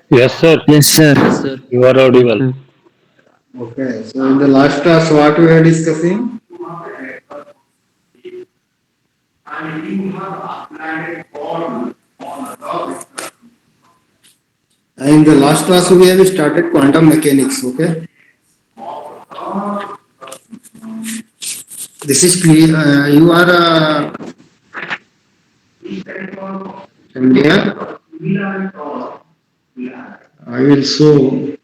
Yes, sir. Yes, sir. Yes, sir. You are audible. Okay, so in the last class, what we were discussing? In the last class, we have started quantum mechanics. Okay, this is clear. You are familiar. I will show.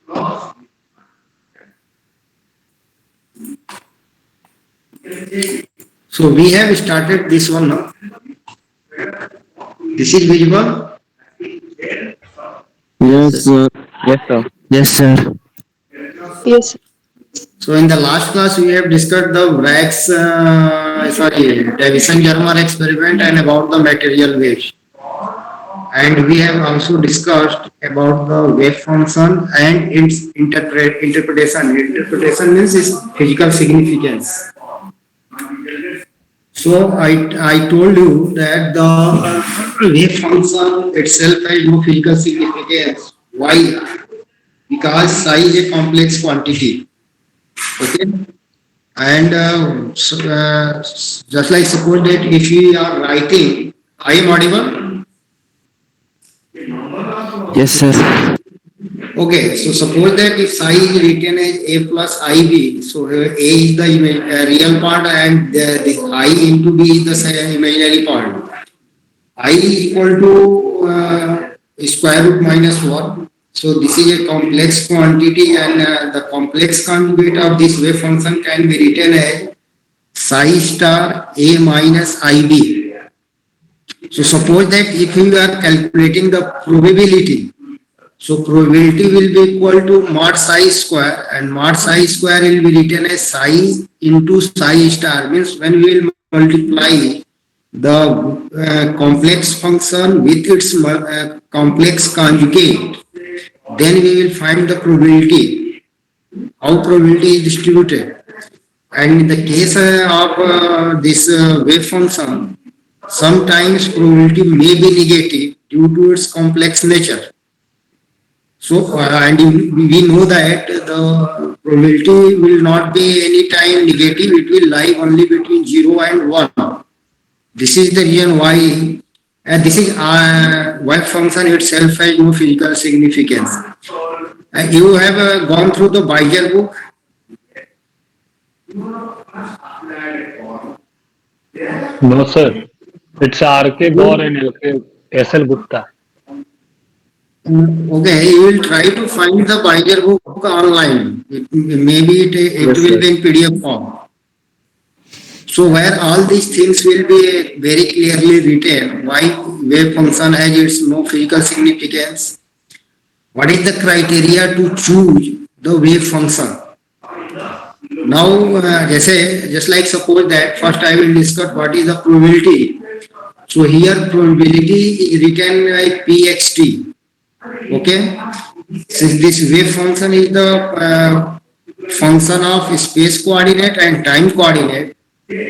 So we have started this one now. This is visible. Yes, sir. Yes, sir. Yes, sir. Yes. So in the last class, we have discussed the Bragg's, Davison-Germer experiment and about the material waves. And we have also discussed about the wave function and its interpretation. Interpretation means its physical significance. So I told you that the wave function itself has no physical significance. Why? Because psi is a complex quantity. Okay. And just like suppose that if you are writing, I am audible. Yes, sir. Okay, so suppose that if psi is written as a plus ib, so a is the real part and the I into b is the imaginary part. I is equal to square root minus 1. So this is a complex quantity and the complex conjugate of this wave function can be written as psi star a minus ib. So suppose that if you are calculating the probability, so probability will be equal to mod psi square and mod psi square will be written as psi into psi star, means when we will multiply the complex function with its complex conjugate, then we will find the probability, how probability is distributed. And in the case of this wave function, sometimes probability may be negative due to its complex nature. So, and we know that the probability will not be any time negative, it will lie only between 0 and 1. This is the reason why, and this is wave function itself has no physical significance. And you have gone through the Baiger book. No, sir. It's R.K. Gaur and L.K. S.L. Gupta. Okay, you will try to find the Baiger book online. Maybe it Yes, will sir. be in PDF form. So where all these things will be very clearly written, why wave function has its no physical significance, what is the criteria to choose the wave function. Now, just like suppose that first I will discuss what is the probability. So here probability is written like pxt. Okay, since this wave function is the function of space coordinate and time coordinate,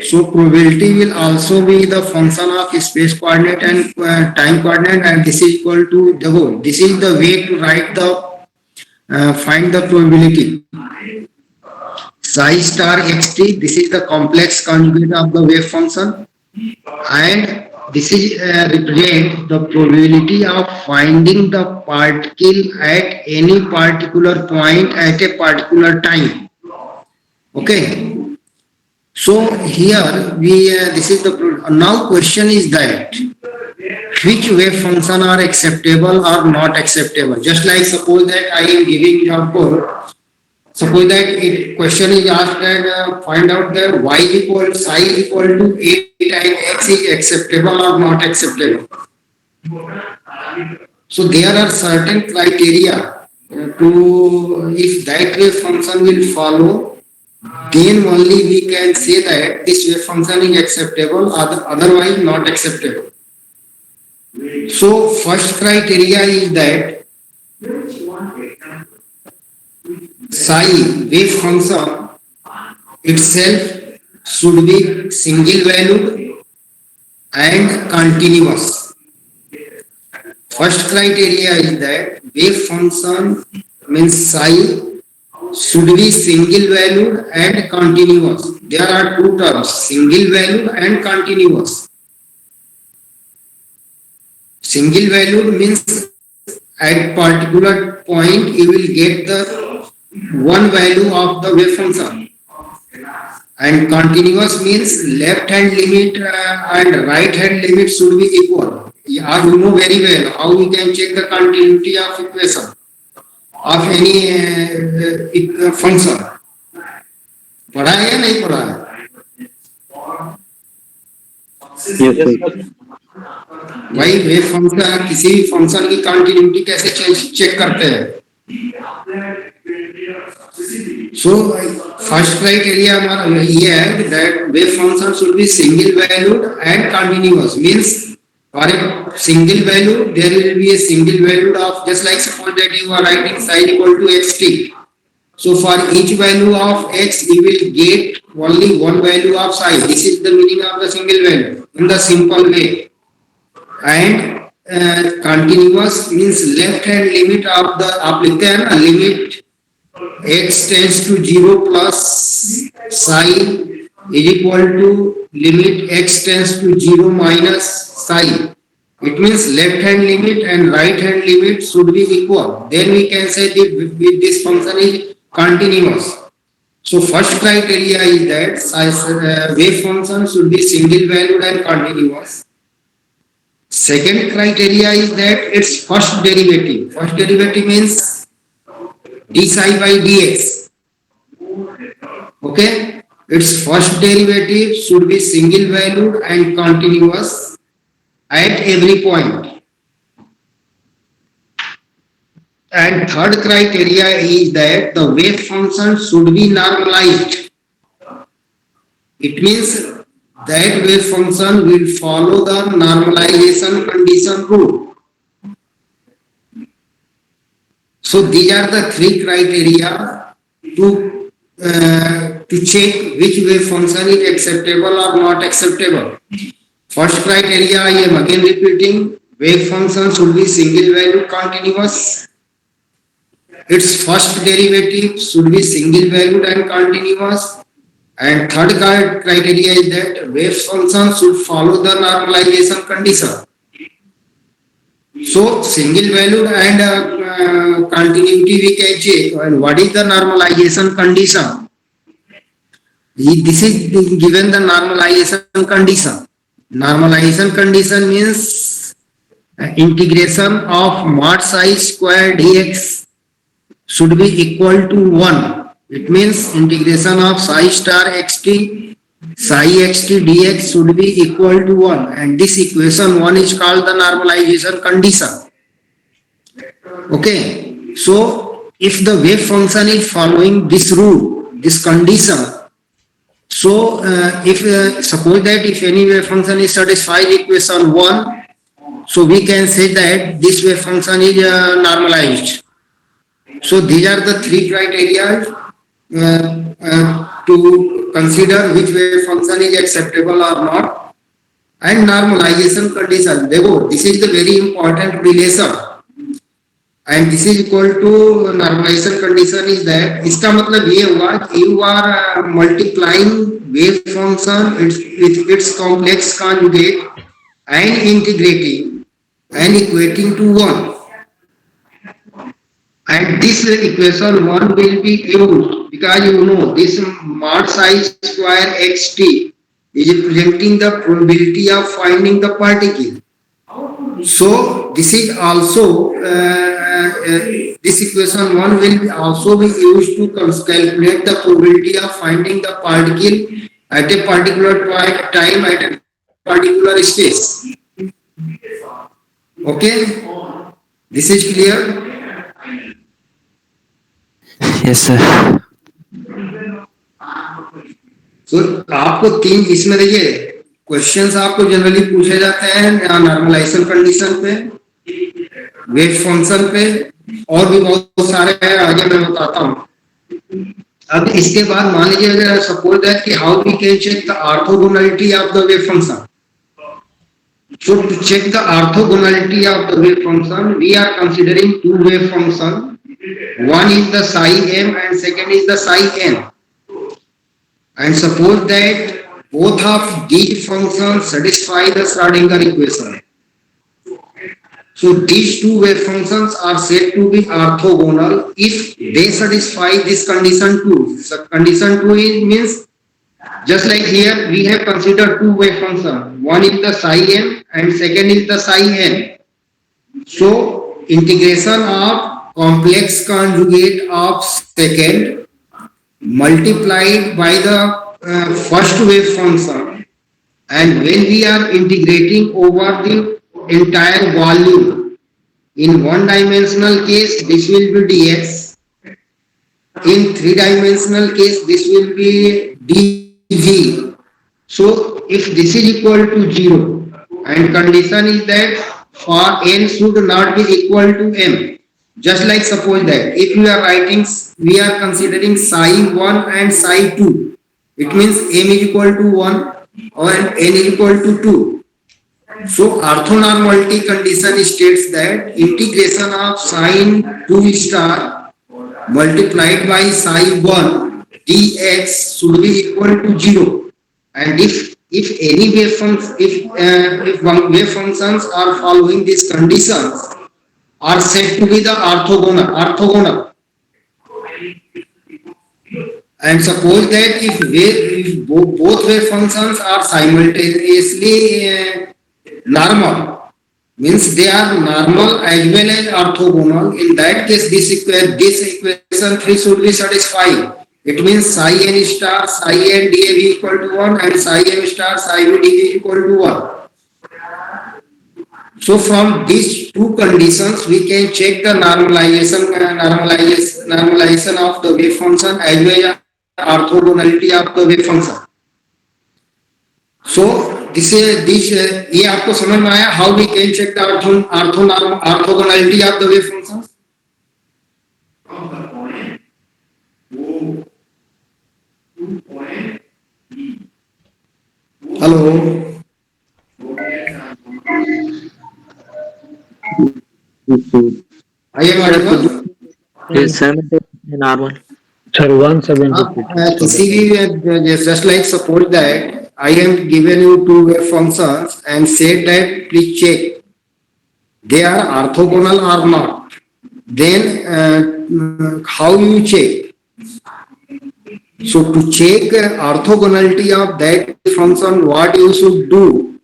so probability will also be the function of space coordinate and time coordinate, and this is equal to the whole. This is the way to write the find the probability. Psi star xt. This is the complex conjugate of the wave function, and this is represent the probability of finding the particle at any particular point at a particular time. Okay. So here we this is the now question is that which wave function are acceptable or not acceptable. Just like suppose that I am giving example. Suppose that it question is asked that find out that y equal psi equal to 8 times x is acceptable or not acceptable. So there are certain criteria to if that wave function will follow, then only we can say that this wave function is acceptable, otherwise not acceptable. So first criteria is that psi wave function itself should be single valued and continuous. First criteria is that wave function means psi should be single valued and continuous. There are two terms, single valued and continuous. Single valued means at particular point you will get the one value of the wave function, and continuous means left hand limit and right hand limit should be equal. You know very well how we can check the continuity of equation of any function. पढ़ा है या नहीं पढ़ा है? Yes, sir. भाई wave function, किसी भी function की कंटिन्यूटी कैसे चेक करते हैं? सो फर्स्ट क्राइटेरिया हमारा ये है that wave function should be single valued and continuous. Means for a single value there will be a single value of, just like suppose that you are writing psi equal to xt. So for each value of x you will get only one value of psi. This is the meaning of the single value in the simple way. And continuous means left hand limit of the, आप लिखते हैं ना, limit x tends to 0 plus psi is equal to limit x tends to 0 minus psi. It means left hand limit and right hand limit should be equal. Then we can say that this function is continuous. So first criteria is that wave function should be single valued and continuous. Second criteria is that its first derivative. First derivative means d psi by dx. Okay? Its first derivative should be single valued and continuous at every point. And third criteria is that the wave function should be normalized. It means that wave function will follow the normalization condition rule. So these are the three criteria to check which wave function is acceptable or not acceptable. First criteria, I am again repeating, wave function should be single value continuous. Its first derivative should be single valued and continuous. And third criteria is that wave function should follow the normalization condition. So single valued and continuity we can check. And what is the normalization condition? This is given the normalization condition. Normalization condition means integration of mod psi square dx should be equal to 1. It means integration of psi star xt psi xt dx should be equal to 1, and this equation 1 is called the normalization condition. Okay, so if the wave function is following this rule, this condition, so if suppose that if any wave function is satisfied equation 1, so we can say that this wave function is normalized. So these are the three criteria to consider which wave function is acceptable or not. And normalization condition, देखो, this is the very important relation, and this is equal to normalization condition is that, इसका मतलब ये हुआ कि you are multiplying wave function with its complex conjugate and integrating and equating to 1. And this equation 1 will be used because you know this mod psi square xt is representing the probability of finding the particle. So this is also this equation 1 will also be used to calculate the probability of finding the particle at a particular time at a particular space. Okay, this is clear. Yes, sir. So आपको तीन इसमें देखिए questions आपको generally पूछे जाते हैं normalisation condition पे, wave function पे, और भी बहुत सारे हैं, आगे मैं बताता हूँ. अब इसके बाद मान लीजिए अगर सपोज दैट कि how we can check the orthogonality of the wave function. So to check the orthogonality of the wave function, we are considering two wave function. One is the psi m and second is the psi n. And suppose that both of these functions satisfy the Schrodinger equation. So these two wave functions are said to be orthogonal if they satisfy this condition 2. So condition 2 means just like here we have considered two wave functions. One is the psi m and second is the psi n. So integration of complex conjugate of second multiplied by the first wave function, and when we are integrating over the entire volume, in one dimensional case this will be dx, in three dimensional case this will be dv. So if this is equal to 0 and condition is that for n should not be equal to m, just like suppose that if you are writing, we are considering psi 1 and psi 2, it means m is equal to 1 or n is equal to 2. So orthonormality condition states that integration of sine 2 star multiplied by psi 1 dx should be equal to 0. And if any wave function, if one wave functions are following these conditions, are said to be the orthogonal. And suppose that if both wave functions are simultaneously normal, means they are normal as well as orthogonal, in that case this equation 3 should be satisfied. It means psi n star psi n dAv equal to 1 and psi m star psi v dV equal to 1. So from these two conditions we can check the normalization of the wave function as well as orthogonality of the wave function. So this ये आपको समझ में आया how we can check the orthogonality of the wave functions? Hello. I am audible? Yes, sir. Normal. Sir, 170. किसी भी just like suppose that I am given you two wave functions and said that please check they are orthogonal or not. Then how you check? So to check orthogonality of that function, what you should do?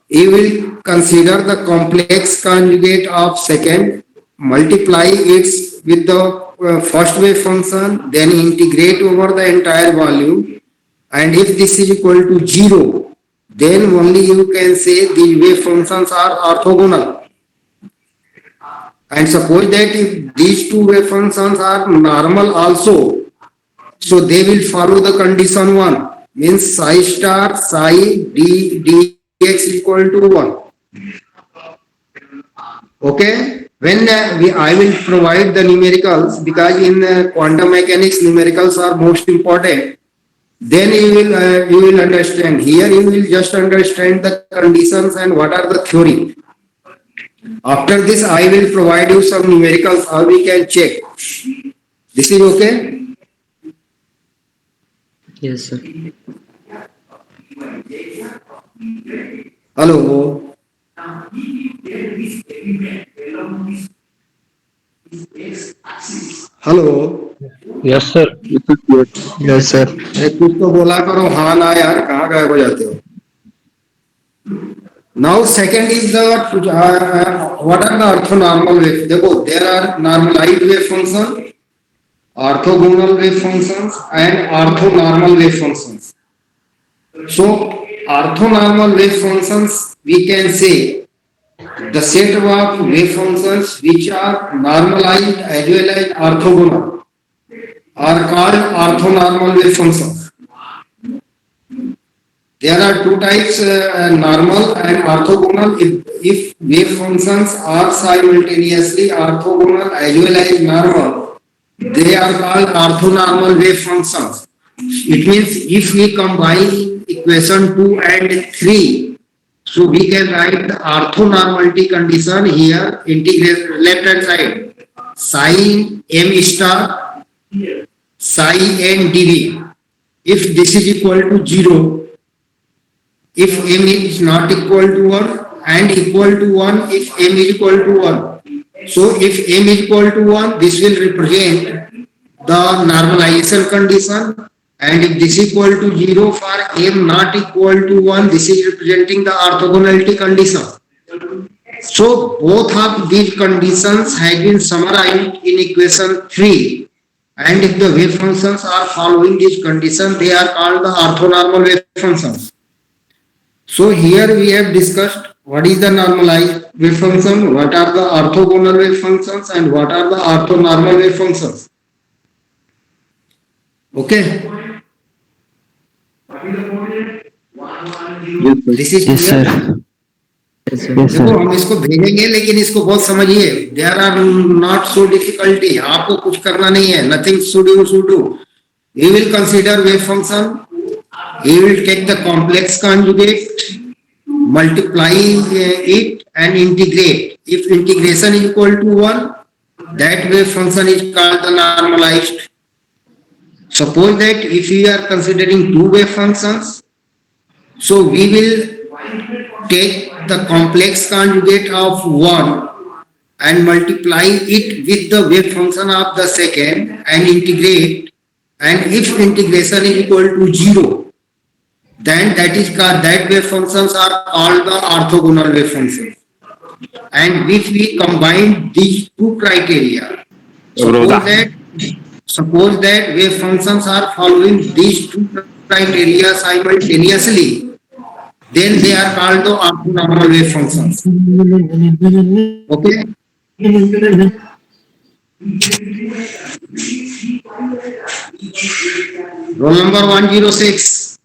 You will consider the complex conjugate of second, multiply it with the first wave function, then integrate over the entire volume, and if this is equal to 0, then only you can say these wave functions are orthogonal. And suppose that if these two wave functions are normal also, so they will follow the condition 1, means psi star psi dx equal to 1. Okay, when I will provide the numericals, because in quantum mechanics numericals are most important, then you will understand. Here you will just understand the conditions and what are the theory. After this I will provide you some numericals how we can check. This is okay? Yes, sir. Hello. Hello. Yes, sir. Yes, sir. कुछ तो बोला करो. हाँ ना यार, कहाँ गायब हो जाते हो? Now second is the what are the orthonormal wave? देखो, there are normalized wave function, orthogonal wave functions and orthonormal wave functions. So orthonormal wave functions, we can say the set of wave functions which are normalized as well as orthogonal are called orthonormal wave functions. There are two types, normal and orthogonal. If wave functions are simultaneously orthogonal as well as normal, they are called orthonormal wave functions. It means if we combine equation 2 and 3, So we can write the orthonormality condition here, integrate left hand side, sin m star, psi n dv. If this is equal to 0, if m is not equal to 1 and equal to 1 if m is equal to 1. So if m is equal to 1, this will represent the normalization condition, and if this is equal to 0 for m not equal to 1, this is representing the orthogonality condition. So both of these conditions have been summarized in equation 3, and if the wave functions are following this condition, they are called the orthonormal wave functions. So here we have discussed what is the normalized wave function, what are the orthogonal wave functions, and what are the orthonormal wave functions. Okay. This is Yes, clear? sir. Yes, sir. देखो हम इसको भेजेंगे लेकिन इसको बहुत समझिए. There are not so difficulty. आपको कुछ करना नहीं है. Nothing should do. We will consider wave function. We will take the complex conjugate, multiply it and integrate. If integration is equal to 1, that wave function is called the normalized. Suppose that if we are considering two wave functions, so we will take the complex conjugate of one and multiply it with the wave function of the second and integrate, and if integration is equal to 0, then that wave functions are called the orthogonal wave functions. And if we combine these two criteria, suppose that wave functions are following these two criteria simultaneously, then they are called the orthonormal wave functions. Okay. Roll number 106.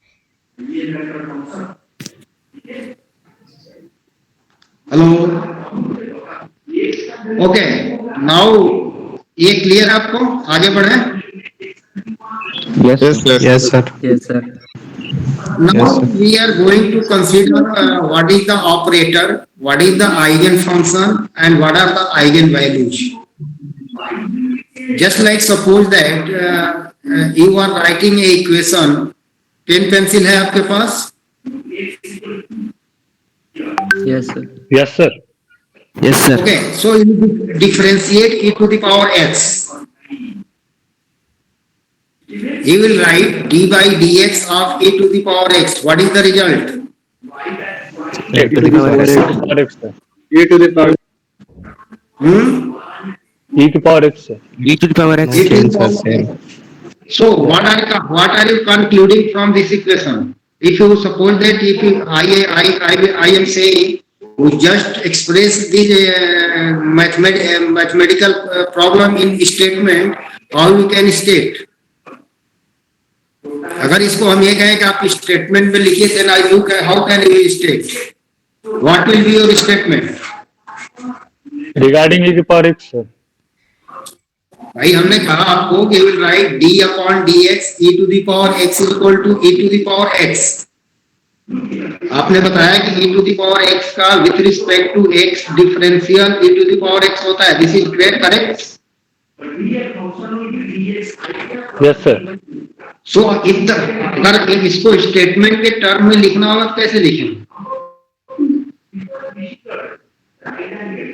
Hello. Okay. Now ये clear है आपको? आगे बढ़े? Yes, sir. Yes, sir. Yes, sir. Now Yes, sir. we are going to consider what is the operator, what is the eigenfunction, and what are the eigenvalues. Just like suppose that you are writing a equation. Pen pencil है आपके पास? Yes, sir. Yes, sir. Yes, sir. Okay, so you differentiate e to the power x. You will write d by dx of e to the power x. What is the result? E to the power x, sir. E to the power. E to the power x, sir. E to the power x. E to the Same, sir, power same. x. So what are you concluding from this equation? If you suppose that if you, I am saying we just express the mathematical problem in statement, how we can state. अगर इसको हम ये कहें कि आप statement में लिखिए, then how can you state? What will be your statement? Regarding e to the power x, sir. भाई हमने कहा आपको कि will write d upon dx e to the power x is equal to e to the power x. आपने बताया कि e to the power x का with respect to x differential e to the power x होता है. This is correct? Yes, sir. So अगर इसको statement के term में लिखना होगा तो कैसे लिखें?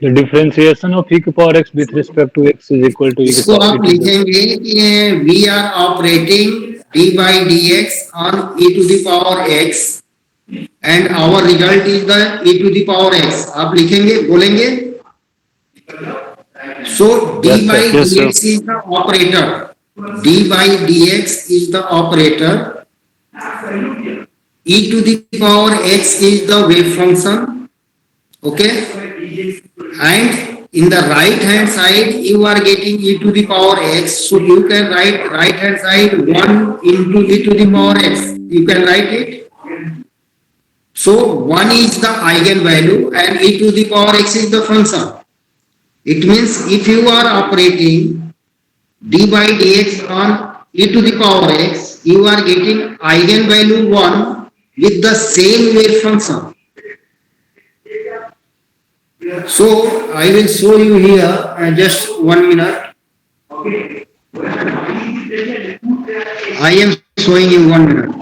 The differentiation of e to the power x with respect to x is equal to e to the इसको power आप लिखेंगे कि we are operating d by dx on e to the power x and our result is the e to the power x. आप लिखेंगे, बोलेंगे. So d Yes, by sir. Yes, dx is the operator. D by dx is the operator. E to the power x is the wave function. Okay. And in the right hand side you are getting e to the power x, so you can write right hand side 1 into e to the power x. You can write it. So 1 is the eigenvalue and e to the power x is the function. It means if you are operating d by dx on e to the power x, you are getting eigenvalue 1 with the same wave function. So I will show you here just 1 minute. I am showing you 1 minute.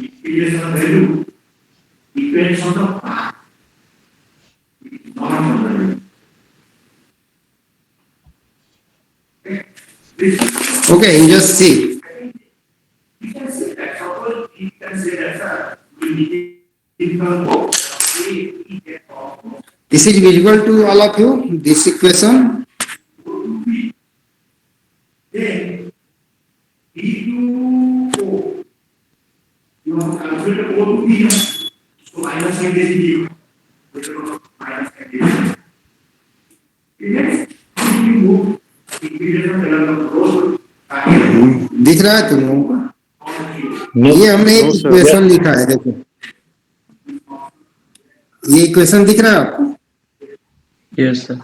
Equation of value depends on the path, not on the value. Okay, you just see. You can say that, suppose you can say that, sir, we equal This is visible to all of you, this equation. then E2O, you have calculated O to B, so minus sign is D, minus sign is next, you move equation of rows, दिख रहा है तुम लोगों को? No, ये हमने एक no, sir. Equation लिखा है, देखो ये इक्वेशन दिख रहा है आपको? Yes, sir.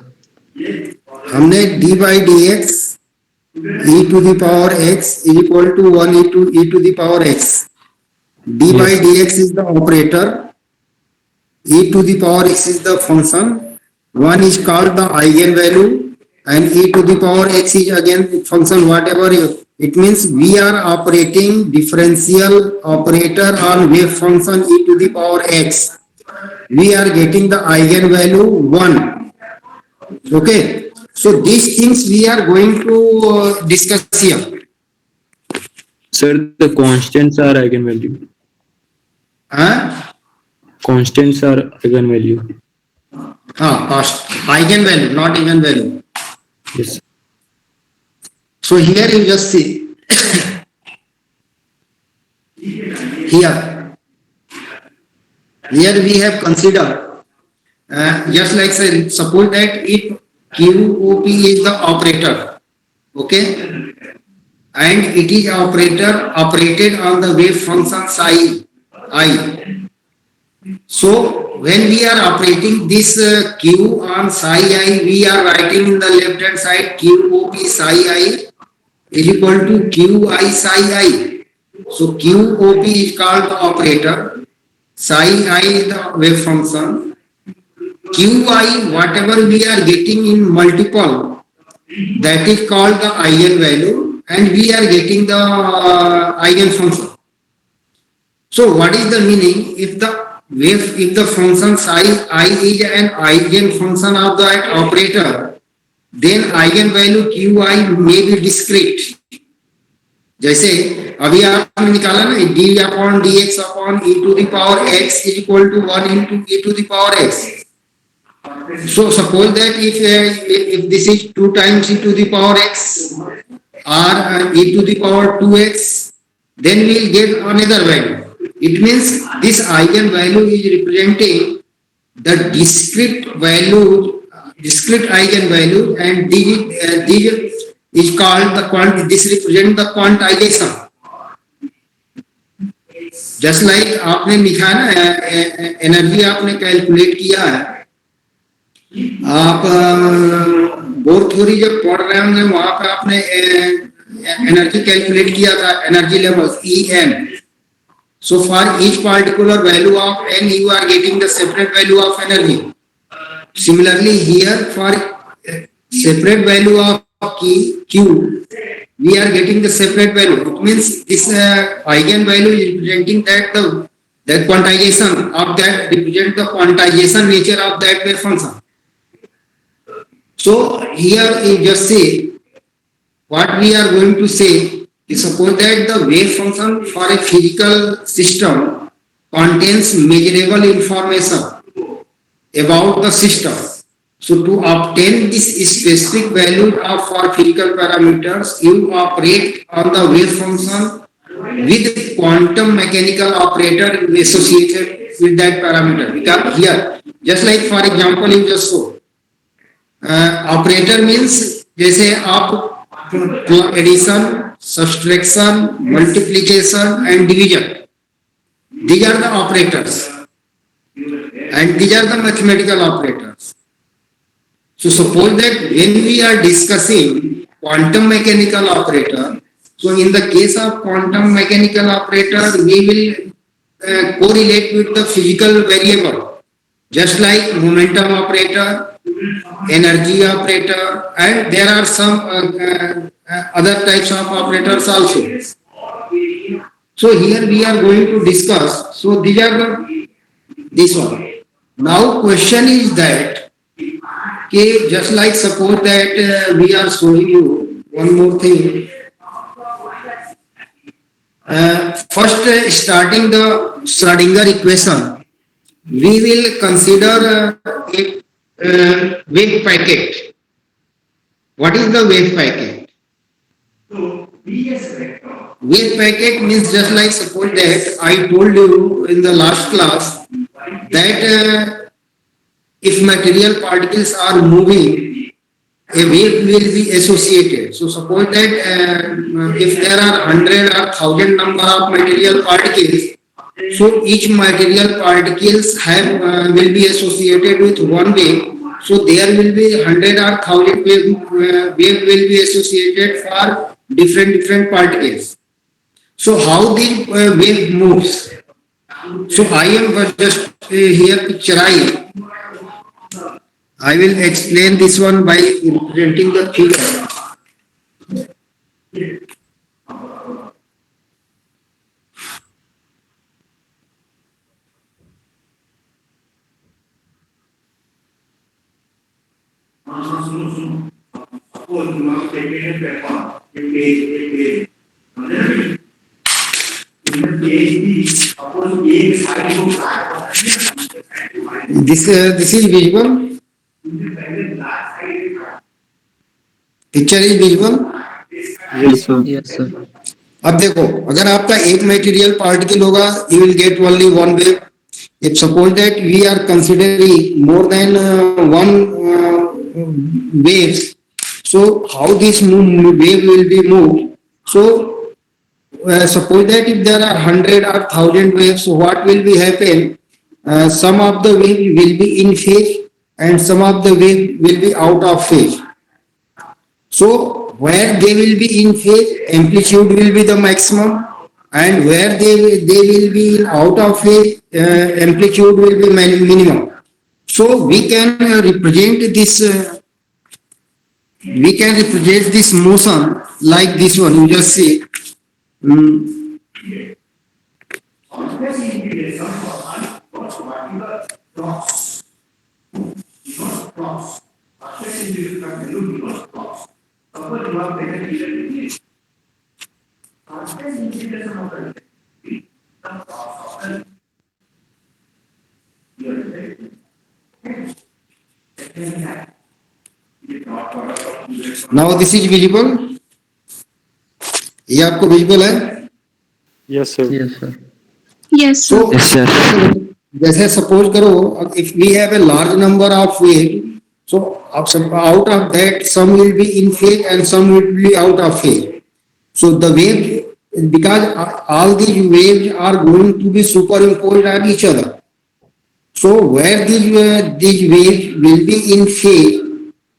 हमने d by dx e to the power x is equal to 1 e to the power x. D by dx is the operator, e to the power x is the function. One is called the eigenvalue and e to the power x is again function whatever it means. We are operating differential operator on wave function e to the power x. We are getting the eigenvalue 1. Okay, so these things we are going to discuss here. Sir, the constants are eigenvalue. Huh? Constants are eigenvalue. Cost eigenvalue, not eigenvalue. Yes. So here you just see here we have considered just like say suppose that if QOP is the operator, okay, and it is operated on the wave function psi I. So when we are operating this Q on psi I, we are writing in the left hand side QOP psi I is equal to QI psi I. So QOP is called the operator, psi I is the wave function, QI whatever we are getting in multiple, that is called the eigenvalue, and we are getting the eigenfunction. So what is the meaning? If the function psi I is an eigenfunction of that operator, then eigenvalue QI may be discrete. जैसे अभी आपने निकाला ना d upon dx upon e to the power x is equal to 1 into e to the power x. So suppose that if this is 2 times e to the power x or e to the power 2x, then we will get another value. It means this eigenvalue is representing the discrete eigenvalue, and this is called this represents the quantization. Just like आपने लिखा ना energy आपने calculate किया है, आप bore theory जब पढ़ रहे होंगे वहां पे आपने एनर्जी कैलकुलेट किया था, energy levels EN. So for each particular value of N, you are getting the separate value of energy. Similarly, here for separate value of Q, we are getting the separate value. It means this eigenvalue is representing that quantization of that, represent the quantization nature of that wave function. So here you just see what we are going to say. Suppose that the wave function for a physical system contains measurable information about the system. So to obtain this specific value of for physical parameters, you operate on the wave function with quantum mechanical operator associated with that parameter. Because here, just like for example, you just saw, operator means जैसे आप addition, subtraction, multiplication and division. These are the operators, and these are the mathematical operators. So suppose that when we are discussing quantum mechanical operator, so in the case of quantum mechanical operator, we will correlate with the physical variable, just like momentum operator, energy operator, and there are some other types of operators also. So here we are going to discuss. So these are this one. Now question is that, okay, just like suppose that we are showing you one more thing. First, starting the Schrodinger equation, we will consider a wave packet. What is the wave packet? So Vs vector. Wave packet means just like suppose that I told you in the last class that if material particles are moving, a wave will be associated. So suppose that if there are 100 or 1000 number of material particles, so each material particles have will be associated with one wave. So there will be 100 or 1000 wave will be associated for different particles. So how the wave moves? So I am just here picturing. I will explain this one by representing the figure. Suppose you are taking a paper, a page. In the page B, suppose A is side to black. This is visible. Picture is visual. Yes, sir. Yes, sir. अब देखो, अगर आपका एक material particle होगा, you will get only one wave. If suppose that we are considering more than one waves, so how this wave will be moved? So suppose that if there are 100 or 1000 waves, so what will be happen? Some of the wave will be in phase and some of the wave will be out of phase. So where they will be in phase, amplitude will be the maximum, and where they will be out of phase, amplitude will be minimum. So we can represent this motion like this one. You just see. Now this is visible. ये आपको visible है? Yes, sir. Yes, sir. Yes, sir. So Yes, sir. जैसे suppose करो, if we have a large number of wave, so out of that some will be in phase and some will be out of phase. So the wave, because all these waves are going to be superimposed on each other. So where these waves will be in phase,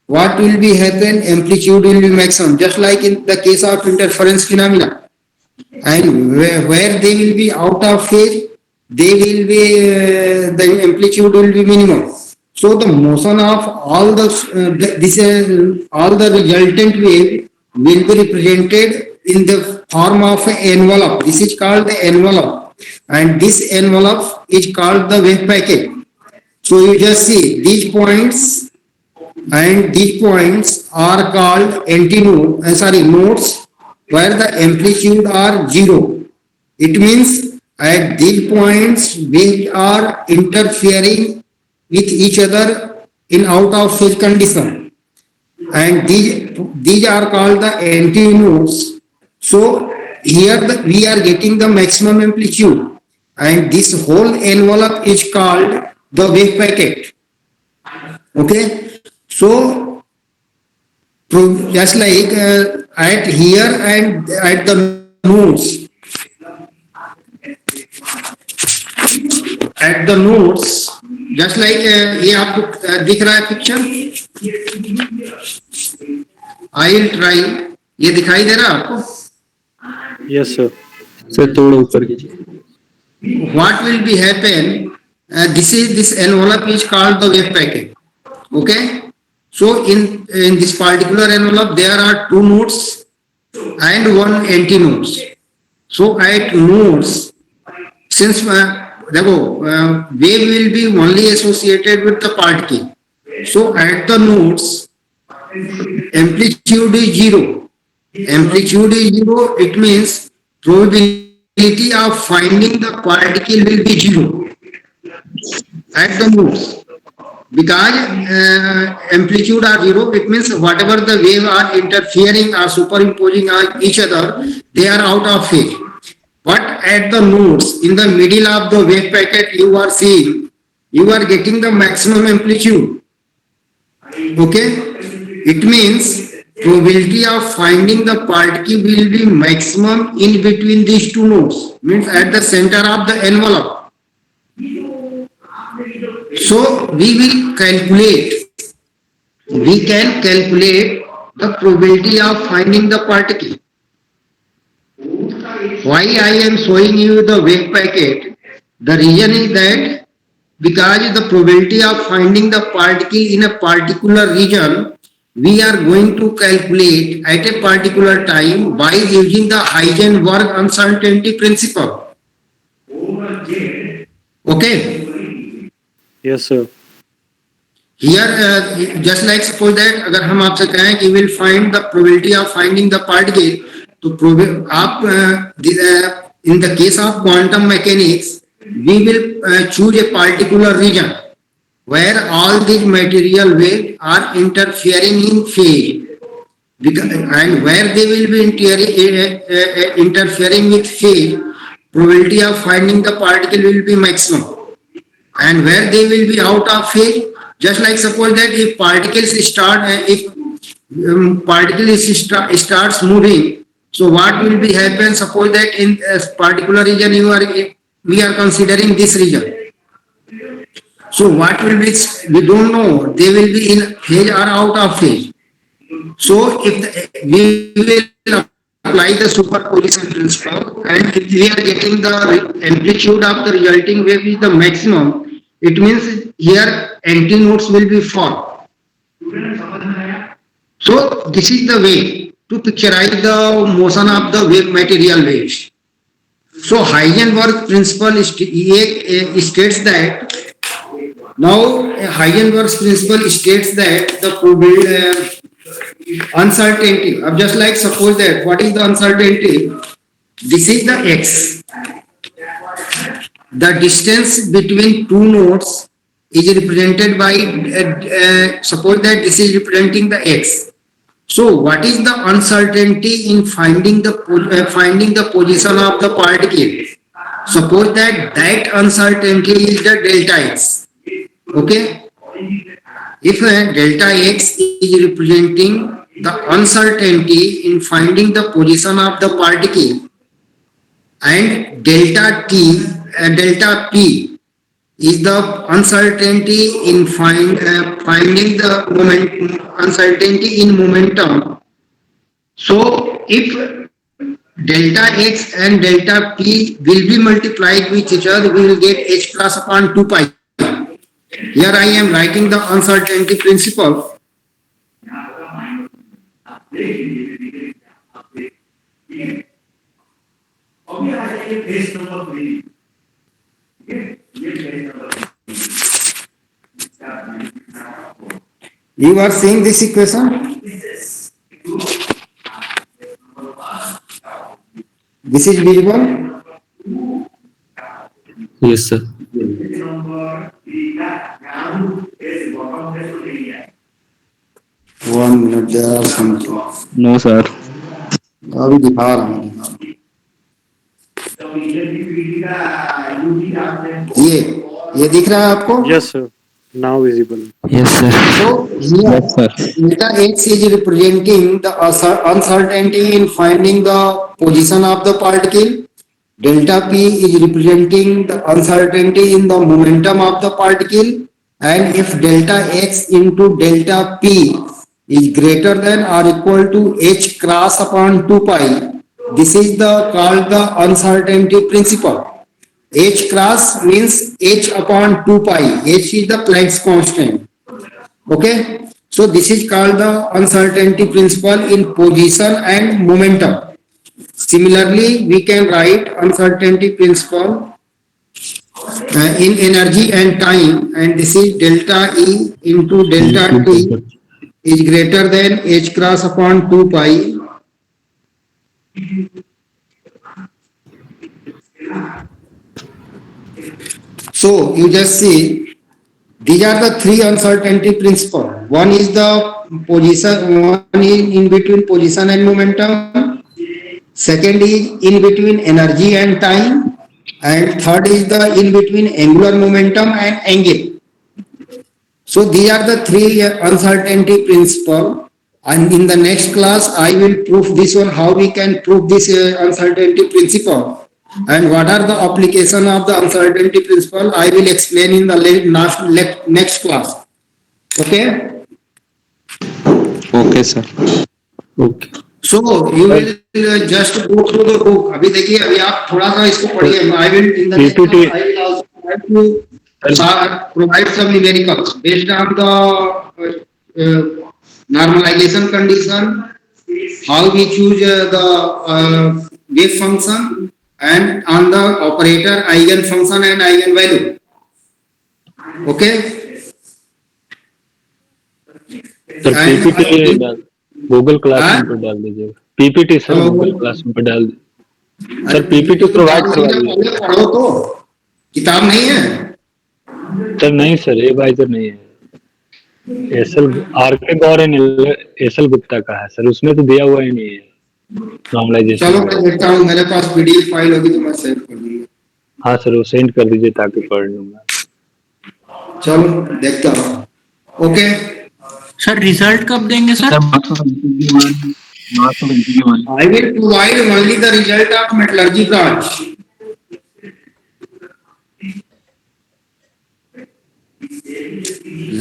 what will be happen? Amplitude will be maximum, just like in the case of interference phenomena. And where they will be out of phase, they will be the amplitude will be minimum. So the motion of all the all the resultant wave will be represented in the form of an envelope. This is called the envelope, and this envelope is called the wave packet. So you just see these points, and these points are called nodes, where the amplitude are 0. It means at these points we are interfering with each other in out of phase condition, and these are called the antinodes. So here we are getting the maximum amplitude, and this whole envelope is called the wave packet. Okay, so just like at here and at the nodes, at the nodes, just like ये आपको दिख रहा है picture, I'll try, ये दिखाई दे रहा है आपको? Yes, sir. Sir, थोड़ा ऊपर कीजिए. What will be happen? This envelope is called the wave packet. Okay. So in this particular envelope there are two nodes and one anti-nodes. So at nodes, since देखो wave will be only associated with the particle. So at the nodes, amplitude is zero. Amplitude is zero. It means probability of finding the particle will be zero at the nodes. Because amplitude are zero, it means whatever the wave are interfering or superimposing on each other, they are out of phase. But at the nodes, in the middle of the wave packet, you are seeing, you are getting the maximum amplitude. Okay? It means probability of finding the particle will be maximum in between these two nodes, means at the center of the envelope. So we will calculate, we can calculate the probability of finding the particle. Why I am showing you the wave packet? The reason is that because the probability of finding the particle in a particular region, we are going to calculate at a particular time by using the Heisenberg uncertainty principle. Okay? Yes, sir. Here, just like suppose that अगर हम आपसे कहें कि will find the probability of finding the particle, तो आप in the case of quantum mechanics, we will choose a particular region where all these material waves are interfering in phase, and where they will be interfering with phase, probability of finding the particle will be maximum. And where they will be out of phase, just like suppose that if particles start, starts moving, so what will be happen? Suppose that in a particular region we are considering this region. So what will be? We don't know. They will be in phase or out of phase. So if we will apply the superposition principle, and if we are getting the amplitude of the resulting wave is the maximum, it means here antinodes will be formed. So this is the way to picturize the motion of the wave material waves. So Heisenberg principle states that, now Heisenberg's principle states that the probability uncertainty, just like suppose that what is the uncertainty? This is the x. The distance between two nodes is represented by, suppose that this is representing the x. So what is the uncertainty in finding the position of the particle? Suppose that uncertainty is the delta x. Okay? If delta x is representing the uncertainty in finding the position of the particle, and delta p is the uncertainty in finding the uncertainty in momentum. So if delta x and delta p will be multiplied with each other, we will get h plus upon 2 pi. Here I am writing the uncertainty principle. You are seeing this equation? This is visible? Yes, sir. 1 minute, there are something. No, sir. अभी दिखा रहा हूँ. ये दिख रहा है आपको? Yes, sir. Now visible. Yes, sir. So here, Yes, sir. delta x is representing the uncertainty in finding the position of the particle, Delta P is representing the uncertainty in the momentum of the particle, and if delta x into delta P is greater than or equal to h cross upon 2 pi, this is called the uncertainty principle. H cross means h upon 2 pi. H is the Planck's constant. Okay, so this is called the uncertainty principle in position and momentum. Similarly, we can write uncertainty principle in energy and time, and this is delta E into delta T is greater than h cross upon 2 pi. So you just see, these are the three uncertainty principles. One is the position, one is in between position and momentum. Second is in between energy and time, and third is the in between angular momentum and angle. So these are the three uncertainty principle, and in the next class I will prove this one, how we can prove this uncertainty principle, and what are the application of the uncertainty principle I will explain in the next class. Okay. Okay, sir. Okay. So you will just go through the book. अभी देखिए, अभी आप थोड़ा सा इसको पढ़िए. I will in the next class, I will also try to provide some numericals based on the normalization condition, how we choose the wave function, and on the operator eigen function and eigen value. Okay. Sir PPT Google classroom पर डाल दीजिए. PPT sir Google classroom पर डाल दीजिए. Sir PPT provide करवा दीजिए. पढ़ो तो, किताब नहीं है सर. नहीं सर, ये वाइजर नहीं है. एसएल आरके गौर एसएल गुप्ता का है सर, उसमें तो दिया हुआ ही नहीं है नॉर्मलाइजेशन. चलो मैं देखता हूँ, मेरे पास पीडीएफ फाइल होगी तो मैं सेव कर दूंगा. हाँ सर, वो सेंड कर दीजिए ताकि पढ़ लूंगा. चलो देखता हूँ. ओके सर रिजल्ट कब देंगे sir? I will provide only the result of metallurgy branch.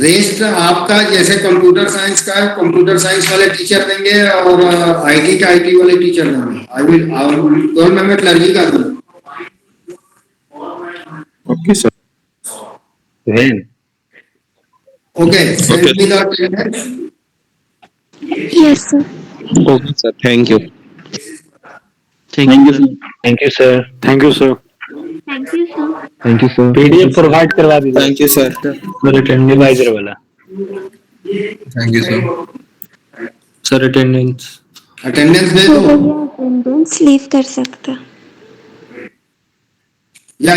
Rest आपका जैसे कंप्यूटर साइंस का है, कंप्यूटर साइंस वाले टीचर देंगे, और आईटी का आईटी वाले टीचर देंगे. आई विल तो मैं मेटलर्जी का दूं. Okay, sir. When okay, send me the attendance. Yes, sir. Okay, sir. Thank you. Thank you sir. Thank you, sir. Thank you, sir. Thank you, sir. PDF provide करवा दीजिए. Thank you, sir. Sir attendance वाइजर वाला. Thank you, sir. Sir, attendance. Attendance दे तो दो भैया attendance leave कर सकता. या